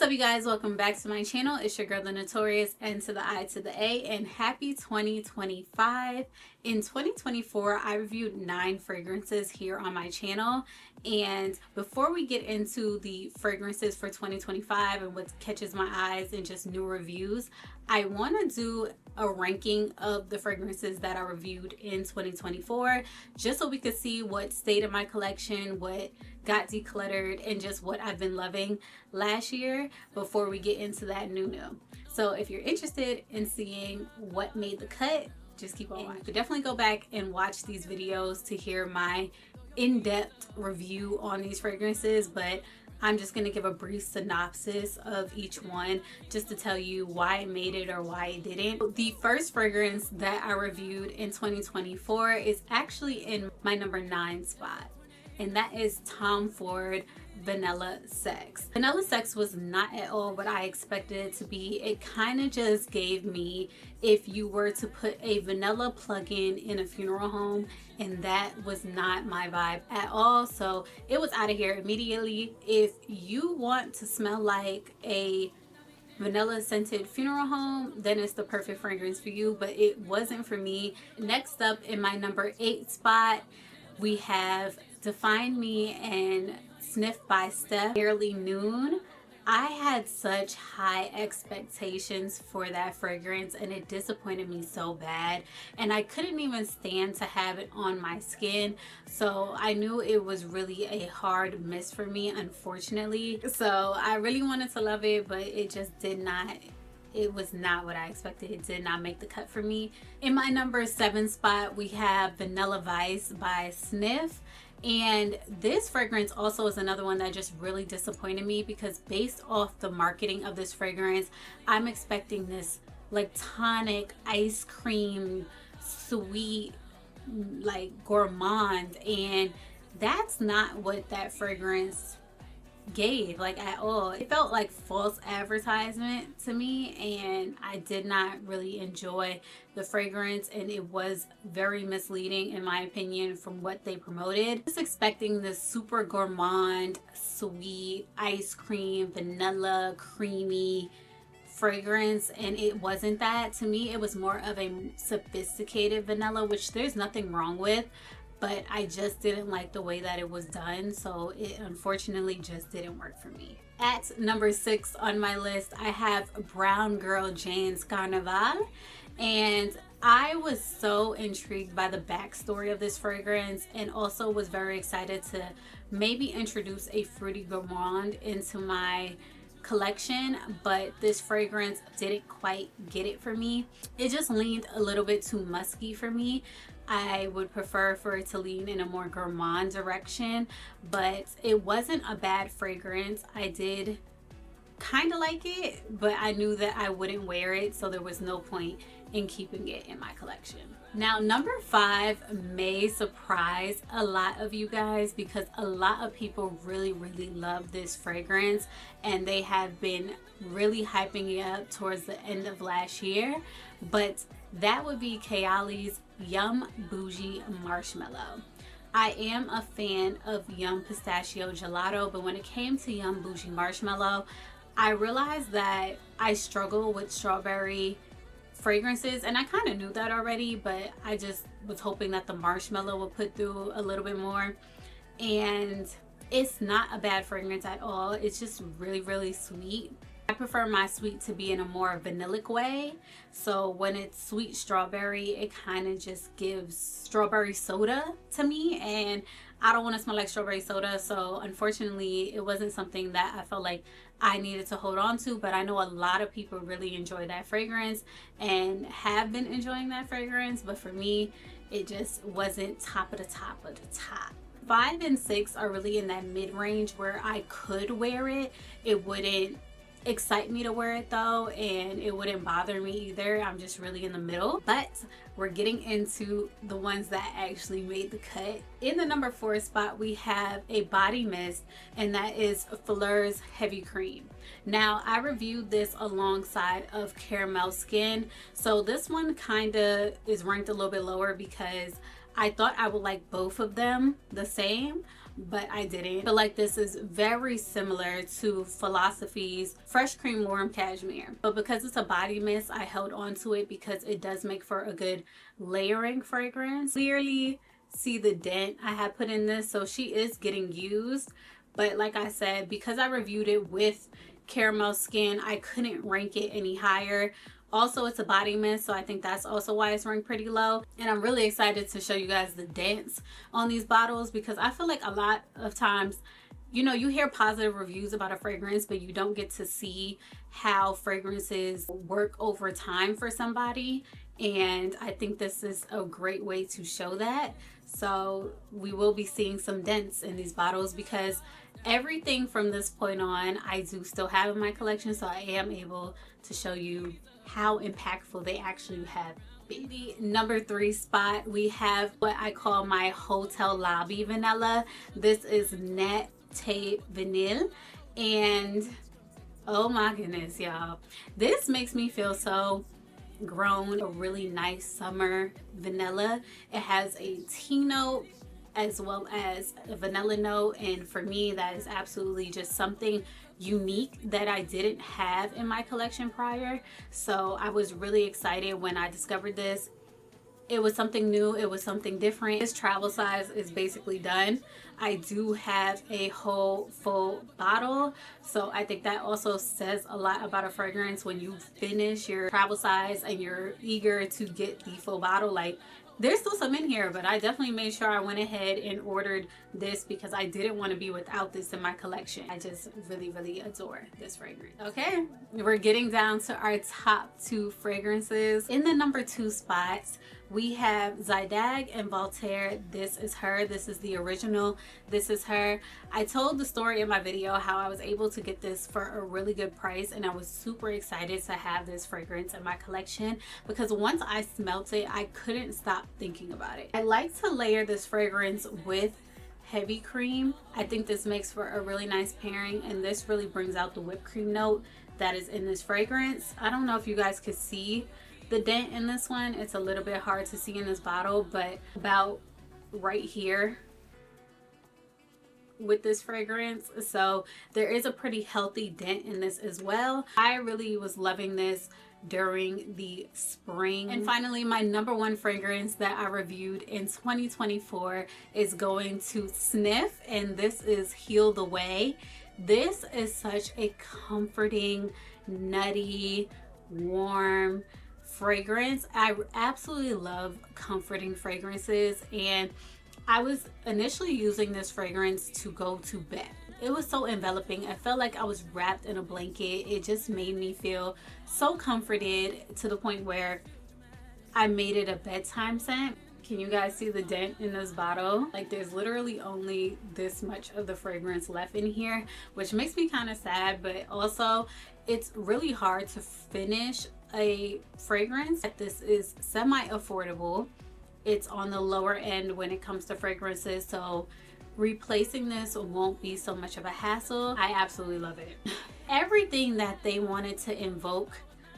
What's up, you guys? Welcome back to my channel. It's your girl, the Notorious N to the I to the A, and happy 2025. In 2024, I reviewed 9 fragrances here on my channel. And before we get into the fragrances for 2025 and what catches my eyes and just new reviews, I want to do a ranking of the fragrances that I reviewed in 2024, just so we could see what stayed in my collection, what got decluttered, and just what I've been loving last year before we get into that new. So if you're interested in seeing what made the cut, just keep on watching. Definitely go back and watch these videos to hear my in-depth review on these fragrances, but I'm just going to give a brief synopsis of each one just to tell you why it made it or why it didn't. The first fragrance that I reviewed in 2024 is actually in my number 9 spot, and that is Tom Ford Vanilla Sex. Vanilla Sex was not at all what I expected it to be. It kind of just gave me if you were to put a vanilla plug-in in a funeral home, and that was not my vibe at all. So it was out of here immediately. If you want to smell like a vanilla scented funeral home, then it's the perfect fragrance for you, but it wasn't for me. Next up, in my number 8 spot, we have Define Me and Sniff by Steph Nearly Noon. I had such high expectations for that fragrance, and it disappointed me so bad, and I couldn't even stand to have it on my skin. So I knew it was really a hard miss for me, unfortunately. So I really wanted to love it, but it just did not. It was not what I expected. It did not make the cut for me. In my number 7 spot, we have Vanilla Vice by Sniff. And this fragrance also is another one that just really disappointed me, because based off the marketing of this fragrance, I'm expecting this like tonic, ice cream, sweet, like gourmand, and that's not what that fragrance gave, like, at all. It felt like false advertisement to me, and I did not really enjoy the fragrance, and it was very misleading in my opinion from what they promoted. Just expecting this super gourmand, sweet, ice cream, vanilla, creamy fragrance, and it wasn't that. To me, it was more of a sophisticated vanilla, which there's nothing wrong with, but I just didn't like the way that it was done, so it unfortunately just didn't work for me. At number 6 on my list, I have Brown Girl Jane's Carnival, and I was so intrigued by the backstory of this fragrance, and also was very excited to maybe introduce a fruity gourmand into my collection, but this fragrance didn't quite get it for me. It just leaned a little bit too musky for me. I would prefer for it to lean in a more gourmand direction, but it wasn't a bad fragrance. I did kind of like it, but I knew that I wouldn't wear it, so there was no point in keeping it in my collection. Now, number 5 may surprise a lot of you guys, because a lot of people really love this fragrance, and they have been really hyping it up towards the end of last year, but that would be Kayali's Yum Bougie Marshmallow. I am a fan of Yum Pistachio Gelato, but when it came to Yum Bougie Marshmallow, I realized that I struggle with strawberry fragrances, and I kind of knew that already, but I just was hoping that the marshmallow would put through a little bit more. And it's not a bad fragrance at all. It's just really sweet. I prefer my sweet to be in a more vanillic way, so when it's sweet strawberry, it kind of just gives strawberry soda to me, and I don't want to smell like strawberry soda. So unfortunately, it wasn't something that I felt like I needed to hold on to, but I know a lot of people really enjoy that fragrance and have been enjoying that fragrance, but for me, it just wasn't top of the top of the top. 5 and 6 are really in that mid-range where I could wear it. It wouldn't excite me to wear it though, and it wouldn't bother me either. I'm just really in the middle. But we're getting into the ones that actually made the cut. In the number 4 spot, we have a body mist, and that is Fleur's Heavy Cream. Now, I reviewed this alongside of Caramel Skin, so this one kind of is ranked a little bit lower because I thought I would like both of them the same, but I didn't. I feel like this is very similar to Philosophy's Fresh Cream Warm Cashmere, but because it's a body mist, I held on to it because it does make for a good layering fragrance. Clearly see the dent I had put in this, so she is getting used. But like I said, because I reviewed it with caramel skin, I couldn't rank it any higher. Also, it's a body mist, so I think that's also why it's ranked pretty low. And I'm really excited to show you guys the dents on these bottles, because I feel like a lot of times, you know, you hear positive reviews about a fragrance, but you don't get to see how fragrances work over time for somebody. And I think this is a great way to show that. So we will be seeing some dents in these bottles, because everything from this point on I do still have in my collection, so I am able to show you how impactful they actually have been. The number 3 spot, we have what I call my hotel lobby vanilla. This is Net Tape Vanille, and oh my goodness, y'all, this makes me feel so grown. A really nice summer vanilla. It has a tea note as well as a vanilla note, and for me that is absolutely just something unique that I didn't have in my collection prior. So I was really excited when I discovered this. It was something new, it was something different. This travel size is basically done. I do have a whole full bottle, so I think that also says a lot about a fragrance when you finish your travel size and you're eager to get the full bottle. Like, there's still some in here, but I definitely made sure I went ahead and ordered this because I didn't want to be without this in my collection. I just really, really adore this fragrance. Okay, we're getting down to our top 2 fragrances. In the number 2 spots, we have Zydag and Voltaire. This is her. This is the original. This is her. I told the story in my video how I was able to get this for a really good price, and I was super excited to have this fragrance in my collection because once I smelt it, I couldn't stop thinking about it. I like to layer this fragrance with heavy cream. I think this makes for a really nice pairing, and this really brings out the whipped cream note that is in this fragrance. I don't know if you guys could see the dent in this one. It's a little bit hard to see in this bottle, but about right here with this fragrance. So there is a pretty healthy dent in this as well. I really was loving this during the spring. And finally, my number 1 fragrance that I reviewed in 2024 is going to Sniff, and this is Heal the Way. This is such a comforting, nutty, warm fragrance. I absolutely love comforting fragrances, and I was initially using this fragrance to go to bed. It was so enveloping. I felt like I was wrapped in a blanket. It just made me feel so comforted to the point where I made it a bedtime scent. Can you guys see the dent in this bottle? Like, there's literally only this much of the fragrance left in here, which makes me kind of sad, but also it's really hard to finish a fragrance. This is semi-affordable. It's on the lower end when it comes to fragrances, so replacing this won't be so much of a hassle. I absolutely love it. Everything that they wanted to invoke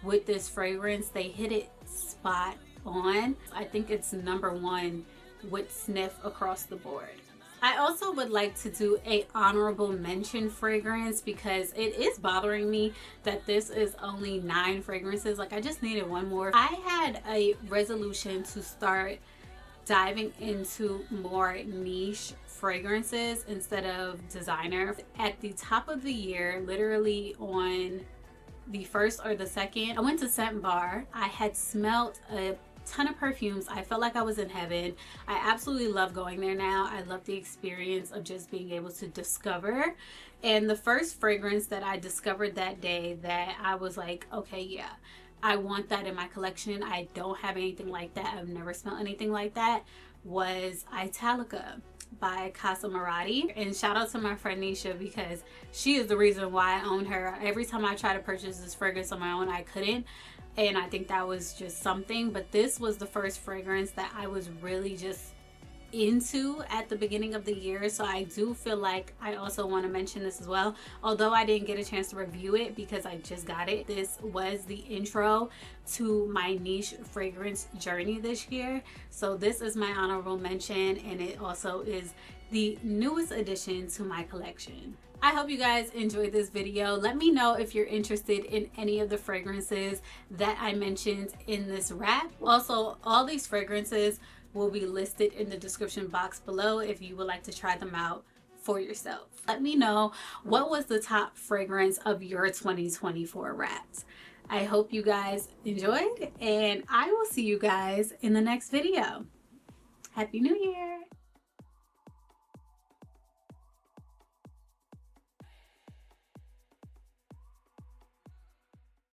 with this fragrance, they hit it spot on. I think it's number 1 with Sniff across the board. I also would like to do a honorable mention fragrance because it is bothering me that this is only 9 fragrances. Like, I just needed one more. I had a resolution to start diving into more niche fragrances instead of designer. At the top of the year, literally on the 1st or the 2nd, I went to Scent Bar. I had smelt a ton of perfumes. I felt like I was in heaven. I absolutely love going there now. I love the experience of just being able to discover. And the first fragrance that I discovered that day that I was like, okay, yeah, I want that in my collection. I don't have anything like that. I've never smelled anything like that. Was Italica by Casa Marati. And shout out to my friend Nisha because she is the reason why I own her. Every time I try to purchase this fragrance on my own, I couldn't. And I think that was just something. But this was the first fragrance that I was really just into at the beginning of the year, so I do feel like I also want to mention this as well, although I didn't get a chance to review it because I just got it. This was the intro to my niche fragrance journey this year, so this is my honorable mention, and it also is the newest addition to my collection. I hope you guys enjoyed this video. Let me know if you're interested in any of the fragrances that I mentioned in this wrap. Also, all these fragrances will be listed in the description box below if you would like to try them out for yourself. Let me know what was the top fragrance of your 2024 wraps. I hope you guys enjoyed, and I will see you guys in the next video. Happy New Year!